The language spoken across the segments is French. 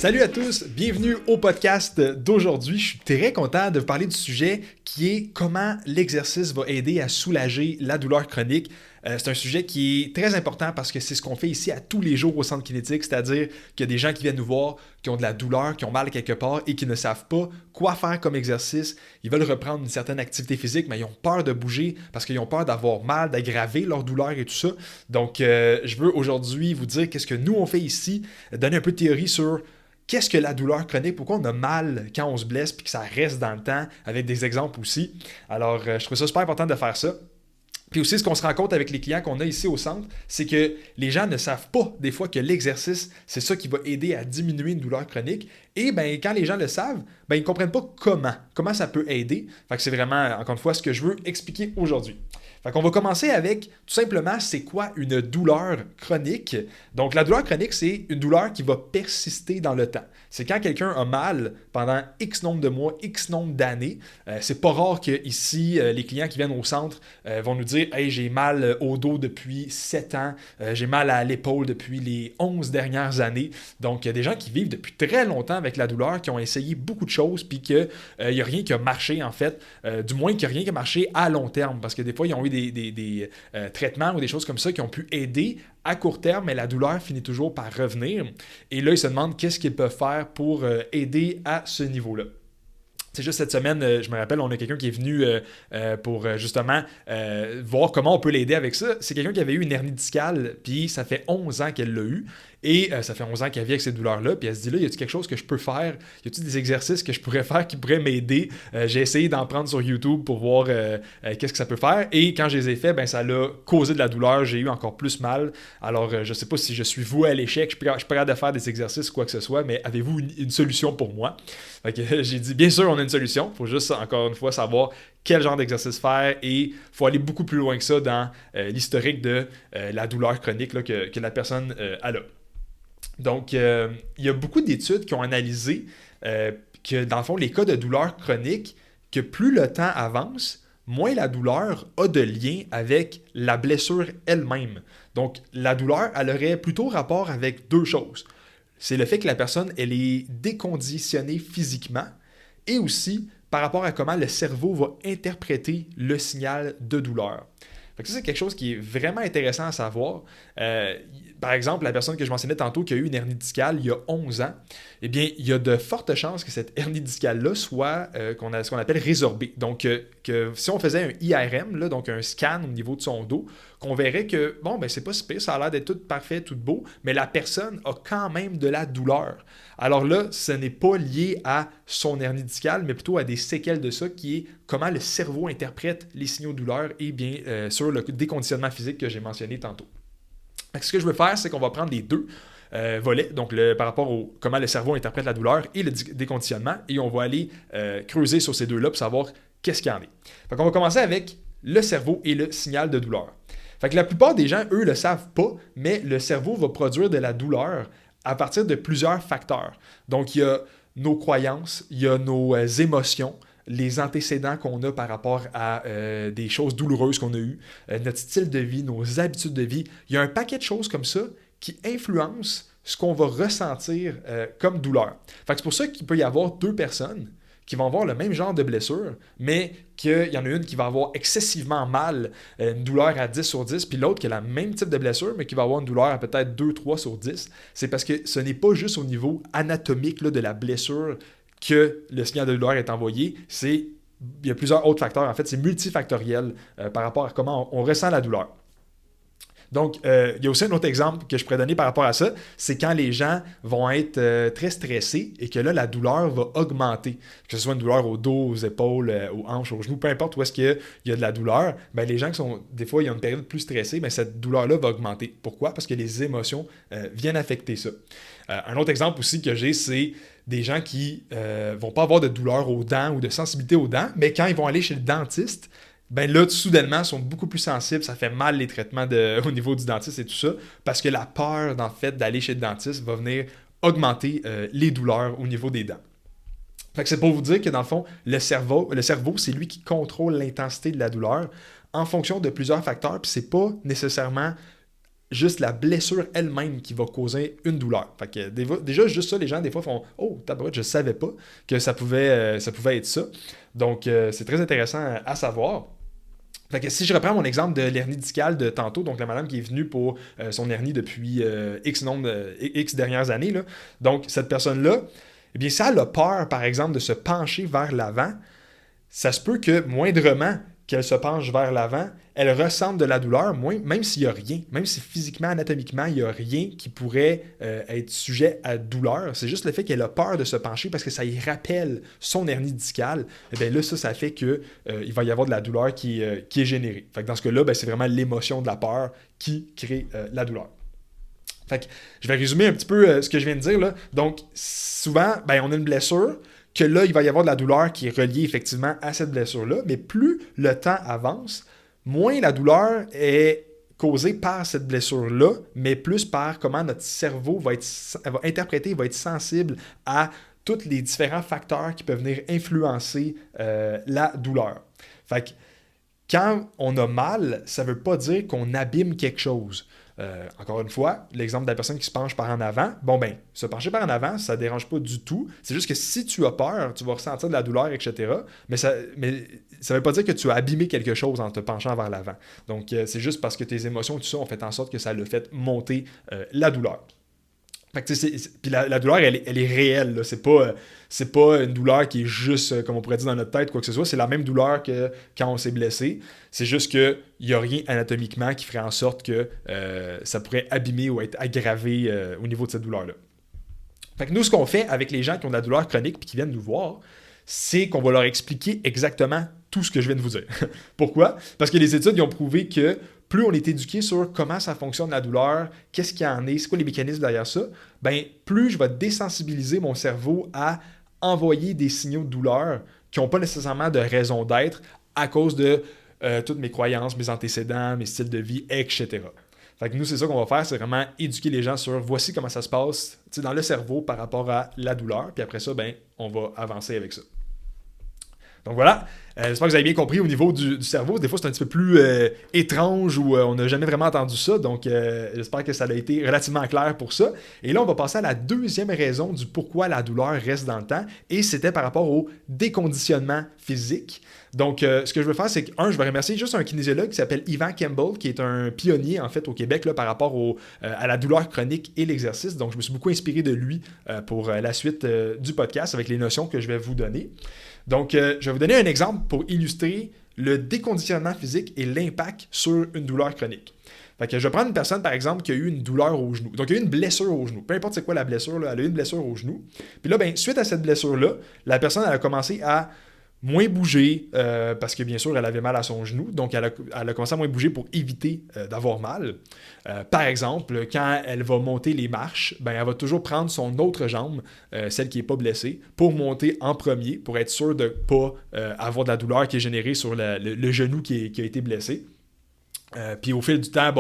Salut à tous, bienvenue au podcast d'aujourd'hui. Je suis très content de vous parler du sujet qui est comment l'exercice va aider à soulager la douleur chronique. C'est un sujet qui est très important parce que c'est ce qu'on fait ici à tous les jours au Centre Kinétique, c'est-à-dire qu'il y a des gens qui viennent nous voir, qui ont de la douleur, qui ont mal quelque part et qui ne savent pas quoi faire comme exercice. Ils veulent reprendre une certaine activité physique, mais ils ont peur de bouger parce qu'ils ont peur d'avoir mal, d'aggraver leur douleur et tout ça. Donc, je veux aujourd'hui vous dire qu'est-ce que nous on fait ici, donner un peu de théorie sur qu'est-ce que la douleur chronique, pourquoi on a mal quand on se blesse puis que ça reste dans le temps, avec des exemples aussi. Alors, je trouve ça super important de faire ça. Puis aussi, ce qu'on se rend compte avec les clients qu'on a ici au centre, c'est que les gens ne savent pas des fois que l'exercice, c'est ça qui va aider à diminuer une douleur chronique. Et ben, quand les gens le savent, ben, ils ne comprennent pas comment ça peut aider. Fait que c'est vraiment, encore une fois, ce que je veux expliquer aujourd'hui. Fait qu'on va commencer avec, tout simplement, c'est quoi une douleur chronique? Donc, la douleur chronique, c'est une douleur qui va persister dans le temps. C'est quand quelqu'un a mal pendant X nombre de mois, X nombre d'années. C'est pas rare que ici, les clients qui viennent au centre vont nous dire « Hey, j'ai mal au dos depuis 7 ans, j'ai mal à l'épaule depuis les 11 dernières années. » Donc, il y a des gens qui vivent depuis très longtemps avec la douleur, qui ont essayé beaucoup de choses, puis qu'il n'y a rien qui a marché, en fait. Du moins, qu'il n'y a rien qui a marché à long terme, parce que des fois, ils ont eu des traitements ou des choses comme ça qui ont pu aider à court terme, mais la douleur finit toujours par revenir. Et là, ils se demandent qu'est-ce qu'ils peuvent faire pour aider à ce niveau-là. C'est juste cette semaine, je me rappelle, on a quelqu'un qui est venu pour justement voir comment on peut l'aider avec ça. C'est quelqu'un qui avait eu une hernie discale, puis ça fait 11 ans qu'elle l'a eu. Et ça fait 11 ans qu'elle vit avec ces douleurs-là. Puis elle se dit là, y a-t-il quelque chose que je peux faire? Y a-t-il des exercices que je pourrais faire qui pourraient m'aider? J'ai essayé d'en prendre sur YouTube pour voir qu'est-ce que ça peut faire. Et quand je les ai faits, ben, ça l'a causé de la douleur. J'ai eu encore plus mal. Alors, je ne sais pas si je suis voué à l'échec. Je suis pas capable de faire des exercices ou quoi que ce soit, mais avez-vous une solution pour moi? Fait que j'ai dit, bien sûr, on a une solution. Il faut juste, encore une fois, savoir quel genre d'exercice faire et il faut aller beaucoup plus loin que ça dans l'historique de la douleur chronique là, que la personne a là. Donc, il y a beaucoup d'études qui ont analysé que, dans le fond, les cas de douleur chronique, que plus le temps avance, moins la douleur a de lien avec la blessure elle-même. Donc, la douleur, elle aurait plutôt rapport avec deux choses. C'est le fait que la personne, elle est déconditionnée physiquement et aussi par rapport à comment le cerveau va interpréter le signal de douleur. Fait que ça, c'est quelque chose qui est vraiment intéressant à savoir. Par exemple, la personne que je mentionnais tantôt qui a eu une hernie discale il y a 11 ans, eh bien, il y a de fortes chances que cette hernie discale-là soit ce qu'on appelle résorbée. Donc, que si on faisait un IRM, là, donc un scan au niveau de son dos, qu'on verrait que, bon, ben c'est pas si pire, ça a l'air d'être tout parfait, tout beau, mais la personne a quand même de la douleur. Alors là, ce n'est pas lié à son hernie discale, mais plutôt à des séquelles de ça, qui est comment le cerveau interprète les signaux de douleur et bien sur le déconditionnement physique que j'ai mentionné tantôt. Ce que je veux faire, c'est qu'on va prendre les deux volets, donc par rapport au comment le cerveau interprète la douleur et le déconditionnement, et on va aller creuser sur ces deux-là pour savoir qu'est-ce qu'il y en est. Fait qu'on va commencer avec le cerveau et le signal de douleur. Fait que la plupart des gens, eux, le savent pas, mais le cerveau va produire de la douleur à partir de plusieurs facteurs. Donc, il y a nos croyances, il y a nos émotions, les antécédents qu'on a par rapport à des choses douloureuses qu'on a eues, notre style de vie, nos habitudes de vie. Il y a un paquet de choses comme ça qui influencent ce qu'on va ressentir comme douleur. Fait que c'est pour ça qu'il peut y avoir deux personnes qui vont avoir le même genre de blessure, mais qu'il y en a une qui va avoir excessivement mal, une douleur à 10 sur 10, puis l'autre qui a le même type de blessure, mais qui va avoir une douleur à peut-être 2-3 sur 10. C'est parce que ce n'est pas juste au niveau anatomique là, de la blessure que le signal de douleur est envoyé, il y a plusieurs autres facteurs. En fait, c'est multifactoriel par rapport à comment on ressent la douleur. Donc, il y a aussi un autre exemple que je pourrais donner par rapport à ça, c'est quand les gens vont être très stressés et que là, la douleur va augmenter. Que ce soit une douleur au dos, aux épaules, aux hanches, aux genoux, peu importe où est-ce qu'il y a de la douleur, ben, les gens qui sont, des fois, il y a une période plus stressée, ben, cette douleur-là va augmenter. Pourquoi? Parce que les émotions viennent affecter ça. Un autre exemple aussi que j'ai, c'est des gens qui vont pas avoir de douleur aux dents ou de sensibilité aux dents, mais quand ils vont aller chez le dentiste, ben là, soudainement, sont beaucoup plus sensibles, ça fait mal les traitements au niveau du dentiste et tout ça, parce que la peur, en fait, d'aller chez le dentiste va venir augmenter les douleurs au niveau des dents. Fait que c'est pour vous dire que dans le fond, le cerveau, c'est lui qui contrôle l'intensité de la douleur en fonction de plusieurs facteurs, puis c'est pas nécessairement juste la blessure elle-même qui va causer une douleur. Fait que déjà, juste ça, les gens, des fois, font « Oh, tabarouette, je savais pas que ça pouvait être ça. » Donc, c'est très intéressant à savoir. Fait que si je reprends mon exemple de l'hernie discale de tantôt, donc la madame qui est venue pour son hernie depuis X dernières années, là, donc cette personne-là, eh bien, si elle a peur, par exemple, de se pencher vers l'avant, ça se peut que moindrement qu'elle se penche vers l'avant, elle ressente de la douleur, même s'il n'y a rien, même si physiquement, anatomiquement, il n'y a rien qui pourrait être sujet à douleur. C'est juste le fait qu'elle a peur de se pencher parce que ça y rappelle son hernie discale. Et bien là, ça fait qu'il va y avoir de la douleur qui est générée. Fait que dans ce cas-là, c'est vraiment l'émotion de la peur qui crée la douleur. Fait que je vais résumer un petit peu ce que je viens de dire là. Donc, souvent, on a une blessure, que là, il va y avoir de la douleur qui est reliée effectivement à cette blessure-là, mais plus le temps avance, moins la douleur est causée par cette blessure-là, mais plus par comment notre cerveau va interpréter, va être sensible à tous les différents facteurs qui peuvent venir influencer la douleur. Fait que quand on a mal, ça ne veut pas dire qu'on abîme quelque chose. Encore une fois, l'exemple de la personne qui se penche par en avant, se pencher par en avant, ça ne dérange pas du tout. C'est juste que si tu as peur, tu vas ressentir de la douleur, etc. Mais ça ne veut pas dire que tu as abîmé quelque chose en te penchant vers l'avant. Donc, c'est juste parce que tes émotions, tout ça, ont fait en sorte que ça l'a fait monter la douleur. Fait que, puis la douleur, elle est réelle. Là. C'est pas une douleur qui est juste, comme on pourrait dire dans notre tête, quoi que ce soit. C'est la même douleur que quand on s'est blessé. C'est juste qu'il n'y a rien anatomiquement qui ferait en sorte que ça pourrait abîmer ou être aggravé au niveau de cette douleur-là. Fait que nous, ce qu'on fait avec les gens qui ont de la douleur chronique et qui viennent nous voir, c'est qu'on va leur expliquer exactement tout ce que je viens de vous dire. Pourquoi? Parce que les études ont prouvé que plus on est éduqué sur comment ça fonctionne la douleur, qu'est-ce qu'il y en est, c'est quoi les mécanismes derrière ça, plus je vais désensibiliser mon cerveau à envoyer des signaux de douleur qui n'ont pas nécessairement de raison d'être à cause de toutes mes croyances, mes antécédents, mes styles de vie, etc. Fait que nous, c'est ça qu'on va faire, c'est vraiment éduquer les gens sur voici comment ça se passe dans le cerveau par rapport à la douleur, puis après ça, on va avancer avec ça. Donc voilà, j'espère que vous avez bien compris au niveau du cerveau. Des fois, c'est un petit peu plus étrange ou on n'a jamais vraiment entendu ça. Donc, j'espère que ça a été relativement clair pour ça. Et là, on va passer à la deuxième raison du pourquoi la douleur reste dans le temps. Et c'était par rapport au déconditionnement physique. Donc, ce que je veux faire, c'est que, je vais remercier juste un kinésiologue qui s'appelle Ivan Campbell, qui est un pionnier, en fait, au Québec là, par rapport à la douleur chronique et l'exercice. Donc, je me suis beaucoup inspiré de lui pour la suite du podcast avec les notions que je vais vous donner. Donc, je vais vous donner un exemple pour illustrer le déconditionnement physique et l'impact sur une douleur chronique. Fait que je vais prendre une personne, par exemple, qui a eu une douleur au genou. Donc, il y a eu une blessure au genou. Peu importe c'est quoi la blessure, là, elle a eu une blessure au genou. Puis là, suite à cette blessure-là, la personne elle a commencé à moins bouger parce que, bien sûr, elle avait mal à son genou. Donc, elle a commencé à moins bouger pour éviter d'avoir mal. Par exemple, quand elle va monter les marches, elle va toujours prendre son autre jambe, celle qui n'est pas blessée, pour monter en premier, pour être sûr de ne pas avoir de la douleur qui est générée sur le genou qui a été blessé. Puis au fil du temps,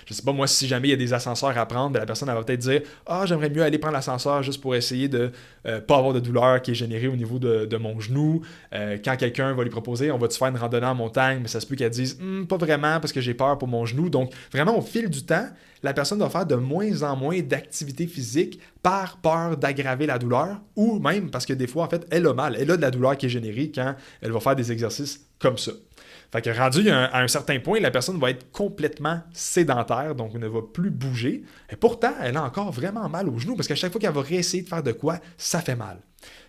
je sais pas moi, si jamais il y a des ascenseurs à prendre, la personne elle va peut-être dire « Ah, j'aimerais mieux aller prendre l'ascenseur juste pour essayer de pas avoir de douleur qui est générée au niveau de mon genou. » Quand quelqu'un va lui proposer « On va-tu faire une randonnée en montagne? » Mais ça se peut qu'elle dise « Pas vraiment parce que j'ai peur pour mon genou. » Donc vraiment au fil du temps, la personne va faire de moins en moins d'activité physique par peur d'aggraver la douleur ou même parce que des fois, en fait, elle a mal. Elle a de la douleur qui est générée quand elle va faire des exercices comme ça. Fait que rendu à un certain point, la personne va être complètement sédentaire, donc ne va plus bouger. Et pourtant, elle a encore vraiment mal au genou parce qu'à chaque fois qu'elle va réessayer de faire de quoi, ça fait mal.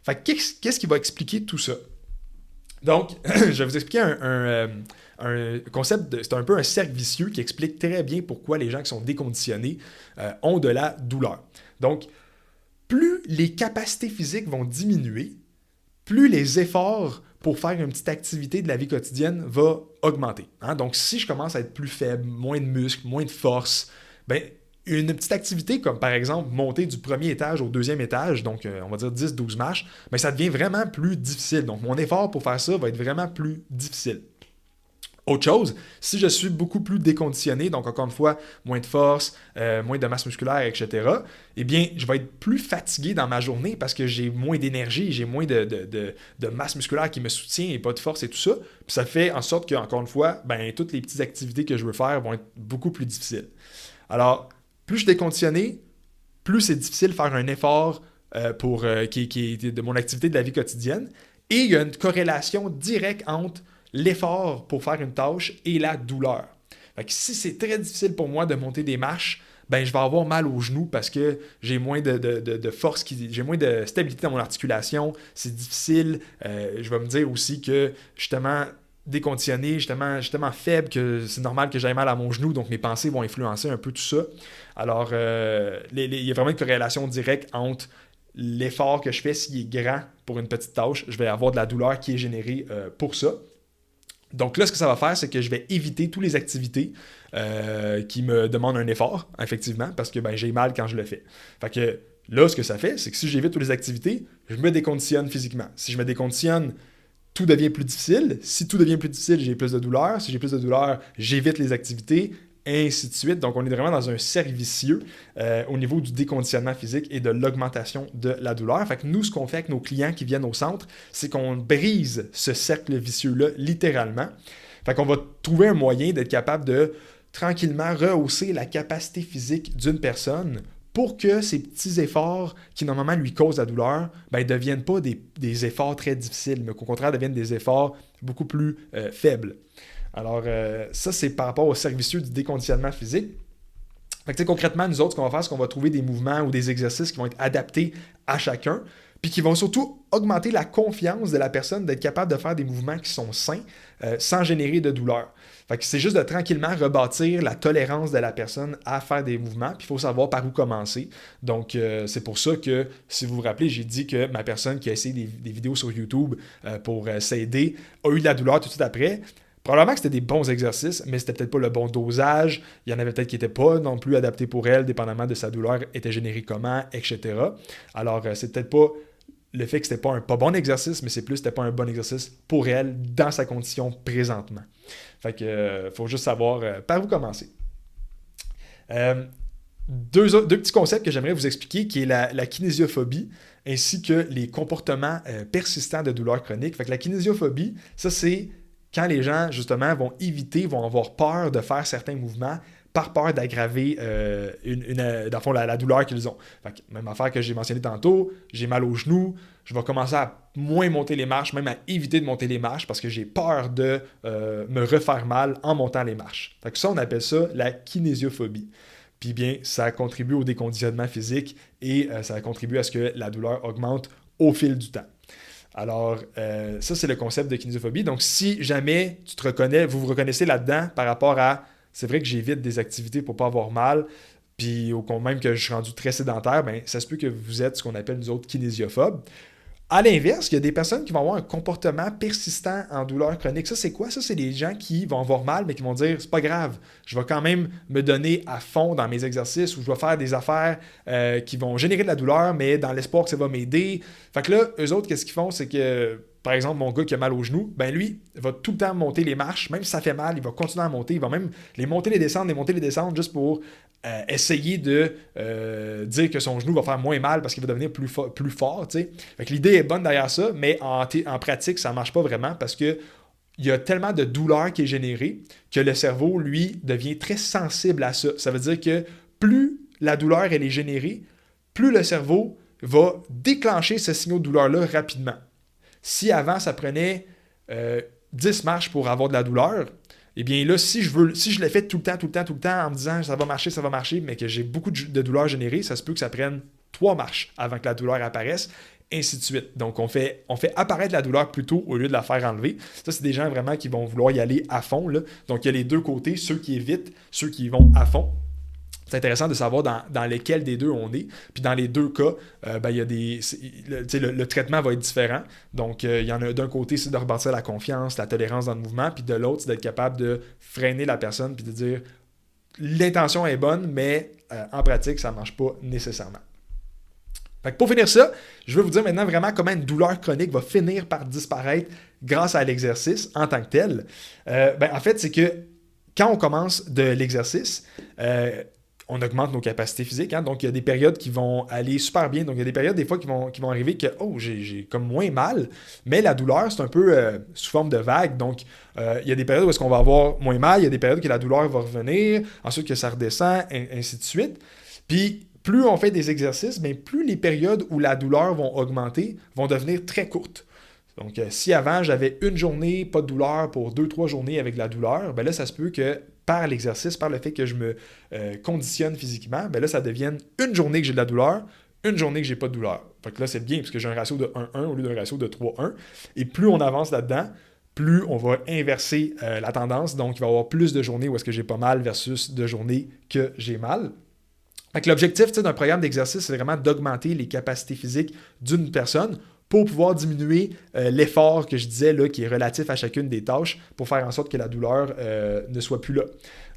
Fait que qu'est-ce qui va expliquer tout ça? Donc, je vais vous expliquer un concept, c'est un peu un cercle vicieux qui explique très bien pourquoi les gens qui sont déconditionnés ont de la douleur. Donc, plus les capacités physiques vont diminuer, plus les efforts pour faire une petite activité de la vie quotidienne va augmenter. Donc, si je commence à être plus faible, moins de muscles, moins de force, une petite activité comme par exemple monter du premier étage au deuxième étage, donc on va dire 10-12 marches, ça devient vraiment plus difficile. Donc, mon effort pour faire ça va être vraiment plus difficile. Autre chose, si je suis beaucoup plus déconditionné, donc encore une fois, moins de force, moins de masse musculaire, etc., eh bien, je vais être plus fatigué dans ma journée parce que j'ai moins d'énergie, j'ai moins de masse musculaire qui me soutient et pas de force et tout ça. Puis ça fait en sorte que, encore une fois, toutes les petites activités que je veux faire vont être beaucoup plus difficiles. Alors, plus je suis déconditionné, plus c'est difficile de faire un effort qui est de mon activité de la vie quotidienne. Et il y a une corrélation directe entre l'effort pour faire une tâche et la douleur. Fait que si c'est très difficile pour moi de monter des marches, ben je vais avoir mal aux genoux parce que j'ai moins de force, j'ai moins de stabilité dans mon articulation. C'est difficile. Je vais me dire aussi que justement déconditionné, justement faible, que c'est normal que j'aie mal à mon genou, donc mes pensées vont influencer un peu tout ça. Alors, il y a vraiment une corrélation directe entre l'effort que je fais, s'il est grand pour une petite tâche, je vais avoir de la douleur qui est générée pour ça. Donc là, ce que ça va faire, c'est que je vais éviter toutes les activités qui me demandent un effort, effectivement, parce que j'ai mal quand je le fais. Fait que là, ce que ça fait, c'est que si j'évite toutes les activités, je me déconditionne physiquement. Si je me déconditionne, tout devient plus difficile. Si tout devient plus difficile, j'ai plus de douleur. Si j'ai plus de douleur, j'évite les activités, et ainsi de suite. Donc, on est vraiment dans un cercle vicieux au niveau du déconditionnement physique et de l'augmentation de la douleur. Fait que nous, ce qu'on fait avec nos clients qui viennent au centre, c'est qu'on brise ce cercle vicieux-là littéralement. Fait qu'on va trouver un moyen d'être capable de tranquillement rehausser la capacité physique d'une personne pour que ces petits efforts qui normalement lui causent la douleur ne deviennent pas des efforts très difficiles, mais qu'au contraire deviennent des efforts beaucoup plus faibles. Alors, ça, c'est par rapport au cercle vicieux du déconditionnement physique. Fait que, concrètement, nous autres, ce qu'on va faire, c'est qu'on va trouver des mouvements ou des exercices qui vont être adaptés à chacun, puis qui vont surtout augmenter la confiance de la personne d'être capable de faire des mouvements qui sont sains sans générer de douleur. Fait que c'est juste de tranquillement rebâtir la tolérance de la personne à faire des mouvements, puis il faut savoir par où commencer. Donc, c'est pour ça que, si vous vous rappelez, j'ai dit que ma personne qui a essayé des vidéos sur YouTube pour s'aider a eu de la douleur tout de suite après. Probablement que c'était des bons exercices, mais c'était peut-être pas le bon dosage. Il y en avait peut-être qui n'étaient pas non plus adaptés pour elle, dépendamment de sa douleur était générée comment, etc. Alors, c'est peut-être pas le fait que c'était pas un pas bon exercice, mais c'est plus c'était pas un bon exercice pour elle dans sa condition présentement. Fait que faut juste savoir par où commencer. Deux petits concepts que j'aimerais vous expliquer, qui est la kinésiophobie ainsi que les comportements persistants de douleur chronique. Fait que la kinésiophobie, ça c'est quand les gens, justement, vont avoir peur de faire certains mouvements par peur d'aggraver dans le fond, la douleur qu'ils ont. Fait que, même affaire que j'ai mentionné tantôt, j'ai mal aux genoux, je vais commencer à moins monter les marches, même à éviter de monter les marches parce que j'ai peur de me refaire mal en montant les marches. Fait que ça, on appelle ça la kinésiophobie. Puis bien, ça contribue au déconditionnement physique et ça contribue à ce que la douleur augmente au fil du temps. Alors, ça, c'est le concept de kinésiophobie. Donc, si jamais vous vous reconnaissez là-dedans par rapport à c'est vrai que j'évite des activités pour ne pas avoir mal, puis même que je suis rendu très sédentaire, bien, ça se peut que vous êtes ce qu'on appelle nous autres kinésiophobes. À l'inverse, il y a des personnes qui vont avoir un comportement persistant en douleur chronique. Ça, c'est quoi? Ça, c'est des gens qui vont avoir mal, mais qui vont dire, c'est pas grave, je vais quand même me donner à fond dans mes exercices ou je vais faire des affaires qui vont générer de la douleur, mais dans l'espoir que ça va m'aider. Fait que là, eux autres, qu'est-ce qu'ils font? C'est que, par exemple, mon gars qui a mal aux genoux, ben lui, il va tout le temps monter les marches, même si ça fait mal, il va continuer à monter, il va même les monter, les descendre, juste pour essayer de dire que son genou va faire moins mal parce qu'il va devenir plus fort, tu sais. Fait que l'idée est bonne derrière ça, mais en pratique, ça ne marche pas vraiment parce que il y a tellement de douleur qui est générée que le cerveau, lui, devient très sensible à ça. Ça veut dire que plus la douleur elle est générée, plus le cerveau va déclencher ce signal de douleur-là rapidement. Si avant, ça prenait 10 marches pour avoir de la douleur, eh bien là, si je le fais tout le temps, en me disant ça va marcher, mais que j'ai beaucoup de douleur générée, ça se peut que ça prenne 3 marches avant que la douleur apparaisse, ainsi de suite. Donc, on fait apparaître la douleur plus tôt au lieu de la faire enlever. Ça, c'est des gens vraiment qui vont vouloir y aller à fond, là. Donc, il y a les deux côtés, ceux qui évitent, ceux qui vont à fond. C'est intéressant de savoir dans lesquels des deux on est. Puis dans les deux cas, il y a le traitement va être différent. Donc, il y en a d'un côté, c'est de rebâtir la confiance, la tolérance dans le mouvement, puis de l'autre, c'est d'être capable de freiner la personne puis de dire l'intention est bonne, mais en pratique, ça ne marche pas nécessairement. Fait que pour finir ça, je vais vous dire maintenant vraiment comment une douleur chronique va finir par disparaître grâce à l'exercice en tant que tel. En fait, c'est que quand on commence de l'exercice, on augmente nos capacités physiques. Hein? Donc, il y a des périodes qui vont aller super bien. Donc, il y a des périodes, des fois, qui vont arriver que, oh, j'ai comme moins mal, mais la douleur, c'est un peu sous forme de vague. Donc, il y a des périodes où est-ce qu'on va avoir moins mal, il y a des périodes que la douleur va revenir, ensuite que ça redescend, ainsi de suite. Puis, plus on fait des exercices, bien, plus les périodes où la douleur vont augmenter vont devenir très courtes. Donc, si avant, j'avais une journée, pas de douleur, pour 2-3 journées avec de la douleur, ben là, ça se peut que par l'exercice, par le fait que je me conditionne physiquement, ben là, ça devienne une journée que j'ai de la douleur, une journée que j'ai pas de douleur. Fait que là, c'est bien, parce que j'ai un ratio de 1-1 au lieu d'un ratio de 3-1. Et plus on avance là-dedans, plus on va inverser la tendance. Donc, il va y avoir plus de journées où est-ce que j'ai pas mal versus de journées que j'ai mal. Fait que l'objectif d'un programme d'exercice, c'est vraiment d'augmenter les capacités physiques d'une personne pour pouvoir diminuer l'effort que je disais, là, qui est relatif à chacune des tâches, pour faire en sorte que la douleur ne soit plus là.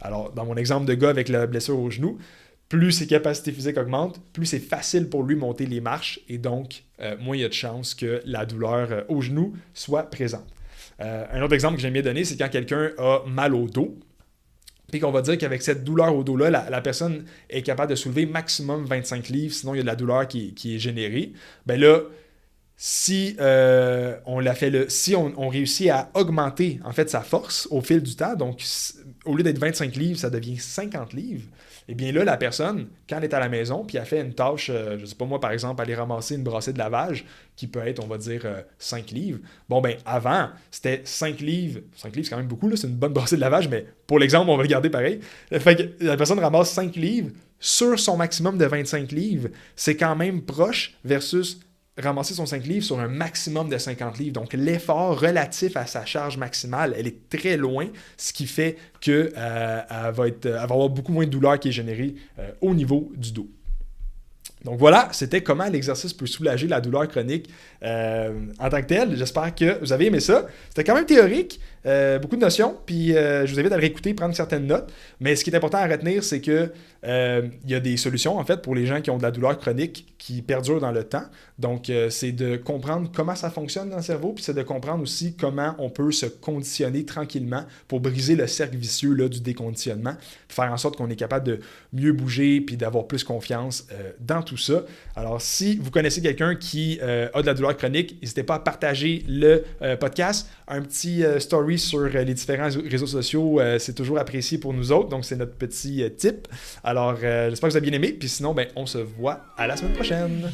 Alors, dans mon exemple de gars avec la blessure au genou, plus ses capacités physiques augmentent, plus c'est facile pour lui de monter les marches, et donc, moins il y a de chances que la douleur au genou soit présente. Un autre exemple que j'aime bien donner, c'est quand quelqu'un a mal au dos, puis qu'on va dire qu'avec cette douleur au dos-là, la personne est capable de soulever maximum 25 livres, sinon il y a de la douleur qui est générée. Ben là, si on réussit à augmenter en fait sa force au fil du temps, donc au lieu d'être 25 livres, ça devient 50 livres, et bien là, la personne, quand elle est à la maison, puis elle fait une tâche, je ne sais pas moi, par exemple, aller ramasser une brassée de lavage, qui peut être, on va dire, 5 livres. Bon, ben avant, c'était 5 livres. 5 livres, c'est quand même beaucoup, là, c'est une bonne brassée de lavage, mais pour l'exemple, on va le garder pareil. Fait que la personne ramasse 5 livres sur son maximum de 25 livres. C'est quand même proche versus ramasser son 5 livres sur un maximum de 50 livres. Donc, l'effort relatif à sa charge maximale, elle est très loin, ce qui fait qu'elle va avoir beaucoup moins de douleur qui est générée au niveau du dos. Donc voilà, c'était comment l'exercice peut soulager la douleur chronique en tant que tel. J'espère que vous avez aimé ça. C'était quand même théorique, beaucoup de notions, puis je vous invite à le réécouter, prendre certaines notes. Mais ce qui est important à retenir, c'est que il y a des solutions en fait pour les gens qui ont de la douleur chronique qui perdure dans le temps. Donc c'est de comprendre comment ça fonctionne dans le cerveau, puis c'est de comprendre aussi comment on peut se conditionner tranquillement pour briser le cercle vicieux là, du déconditionnement, faire en sorte qu'on est capable de mieux bouger puis d'avoir plus confiance dans tout ça. Alors si vous connaissez quelqu'un qui a de la douleur chronique, n'hésitez pas à partager le podcast, un petit story sur les différents réseaux sociaux, c'est toujours apprécié pour nous autres, donc c'est notre petit tip. Alors, j'espère que vous avez bien aimé. Puis sinon, ben, on se voit à la semaine prochaine.